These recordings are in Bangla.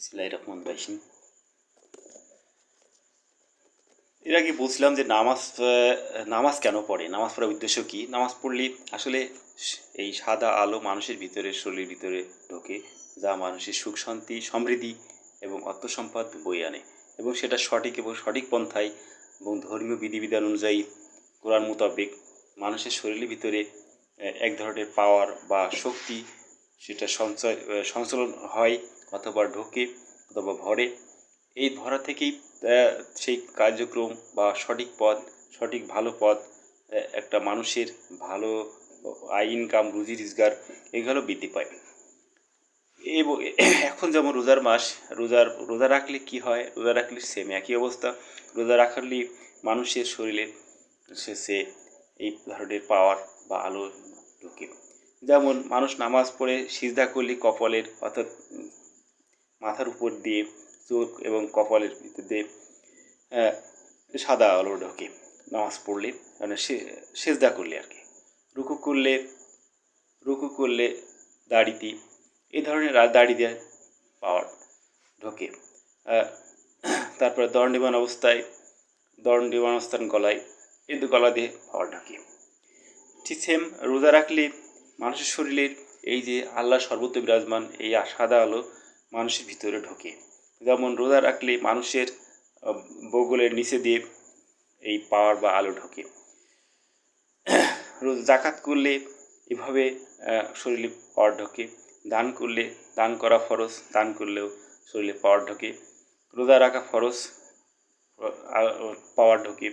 বিসমিল্লাহির রহমানির রহিম। এর আগে বলছিলাম যে নামাজ কেন পড়ে, নামাজ পড়ার উদ্দেশ্য কী। নামাজ পড়লে আসলে এই সাদা আলো মানুষের ভিতরে, শরীরের ভিতরে ঢোকে, যা মানুষের সুখ শান্তি সমৃদ্ধি এবং অর্থ সম্পদ বয়ে আনে, এবং সেটা সঠিক এবং সঠিক পন্থায় এবং ধর্মীয় বিধিবিধান অনুযায়ী কোরআন মোতাবেক মানুষের শরীরের ভিতরে এক ধরনের পাওয়ার বা শক্তি সেটা সঞ্চালন হয়, অথবা ঢোকে অথবা ভরে। এই ভরা থেকেই সেই কার্যক্রম বা সঠিক পথ, সঠিক ভালো পথ, একটা মানুষের ভালো আয় ইনকাম, রুজি রোজগার এগুলো বৃদ্ধি পায়। এবং এখন যেমন রোজার মাস, রোজা রাখলে কি হয়, রোজা রাখলে সেম একই অবস্থা। রোজা রাখলে মানুষের শরীরে সে এই ধরনের পাওয়ার বা আলো ঢোকে। যেমন মানুষ নামাজ পড়ে সিজদা করলে কপালের, অর্থাৎ মাথার উপর দিয়ে চোখ এবং কপালের ভিতর দিয়ে সাদা আলো ঢোকে নামাজ পড়লে, মানে সেজদা করলে আর কি। রুকু করলে দাড়িতে এই ধরনের দাড়ি দিয়ে পাওয়ার ঢোকে। তারপরে দণ্ডায়মান অবস্থান গলায়, এই গলা দিয়ে পাওয়ার ঢোকে। ঠিক সেম রোজা রাখলে মানুষের শরীরের এই যে আল্লাহ সর্বত্র বিরাজমান এই সাদা আলো মানুষের ভিতরে ঢোকে। যেমন রোজা রাখলে মানুষের বগলের নিচে দিয়ে এই পাওয়ার বা আলো ঢোকে। জাকাত করলে এভাবে শরীরে পাওয়ার ঢোকে। দান করা ফরজ, দান করলেও শরীরে পাওয়ার ঢোকে। রোজা রাখা ফরজ, পাওয়ার ঢোকে।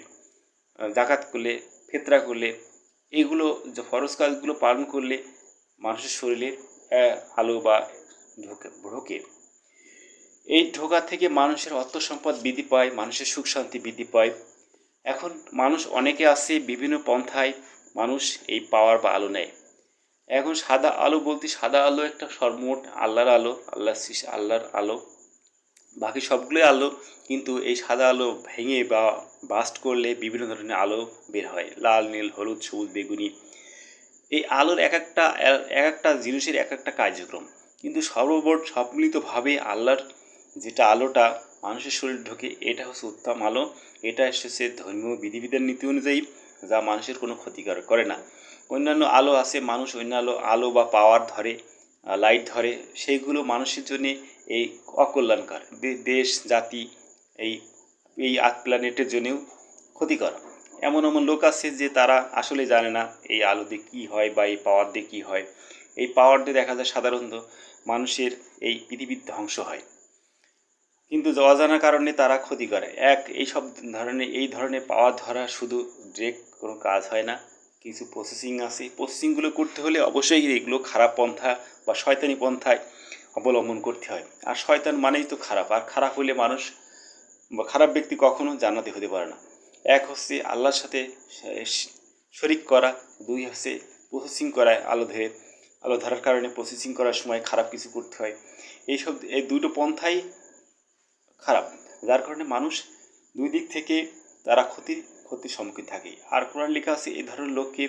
জাকাত করলে, ফিতরা করলে, এইগুলো যে ফরজ কাজগুলো পালন করলে মানুষের শরীরে আলো বা ঢোকে। এই ঢোকা থেকে মানুষের অর্থ সম্পদ বৃদ্ধি পায়, মানুষের সুখ শান্তি বৃদ্ধি পায়। এখন মানুষ অনেকে আছে বিভিন্ন পন্থায় মানুষ এই পাওয়ার বা আলো নেয়। এখন সাদা আলো বলতে, সাদা আলো একটা সর্বমোট আল্লাহর আলো, আল্লাহর আলো, বাকি সবগুলোই আলো। কিন্তু এই সাদা আলো ভেঙে বা বাস্ট করলে বিভিন্ন ধরনের আলো বের হয়, লাল, নীল, হলুদ, সবুজ, বেগুনি। এই আলোর এক একটা জিনিসের এক একটা কার্যক্রম, কিন্তু সম্মিলিতভাবে আল্লাহর যেটা আলোটা মানুষের শরীর ঢোকে, এটা হচ্ছে উত্তম আলো। এটা এসেছে ধর্মীয় বিধিবিধান নীতি অনুযায়ী, যা মানুষের কোনো ক্ষতিকর করে না। অন্যান্য আলো আছে, মানুষ অন্যান্য আলো বা পাওয়ার ধরে, লাইট ধরে, সেইগুলো মানুষের জন্য এই অকল্যাণকর, দেশ জাতি এই প্ল্যানেটের জন্যও ক্ষতিকর। এমন লোক আছে যে তারা আসলে জানে না এই আলো দিয়ে কী হয় বা এই পাওয়ার দিয়ে কী হয়। এই পাওয়ার দিয়ে দেখা যায় সাধারণত মানুষের এই পৃথিবীর ধ্বংস হয়, কিন্তু অজানার কারণে তারা ক্ষতি করে। এই ধরনের পাওয়ার ধরা শুধু ডিরেক্ট কোনো কাজ হয় না, কিছু প্রসেসিং আছে। প্রসেসিংগুলো করতে হলে অবশ্যই এগুলো খারাপ পন্থা বা শয়তানি পন্থায় অবলম্বন করতে হয়। আর শয়তান মানেই তো খারাপ, আর খারাপ হলে মানুষ বা খারাপ ব্যক্তি কখনো জান্নাতি হতে পারে না। এক হচ্ছে আল্লাহর সাথে শরিক করা, দুই হচ্ছে প্রসেসিং করায় আলো ধরার কারণে প্রসেসিং করার সময় খারাপ কিছু করতে হয়। এই দুটো পন্থাই খারাপ, যার কারণে মানুষ দুই দিক থেকে তারা ক্ষতির সম্মুখীন থাকে। আর কোরআন লেখা আছে এই ধরনের লোককে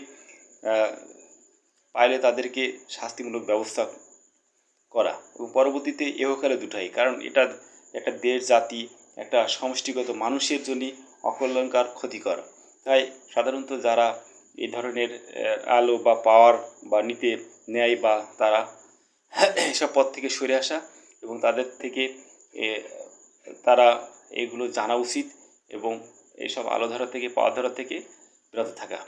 পাইলে তাদেরকে শাস্তিমূলক ব্যবস্থা করা, এবং পরবর্তীতে ইহকালে দুটাই। কারণ এটা একটা দেশ জাতি, একটা সমষ্টিগত মানুষের জন্য অকল্যাণকর, ক্ষতিকর। তাই সাধারণত যারা এই ধরনের আলো বা পাওয়ার বা নিতে নেয়, বা তারা এসব পথ থেকে সরে আসা, এবং তাদের থেকে তারা এগুলো জানা উচিত, এবং এইসব আলো ধরা থেকে, পাওয়ার ধরা থেকে বিরত থাকা।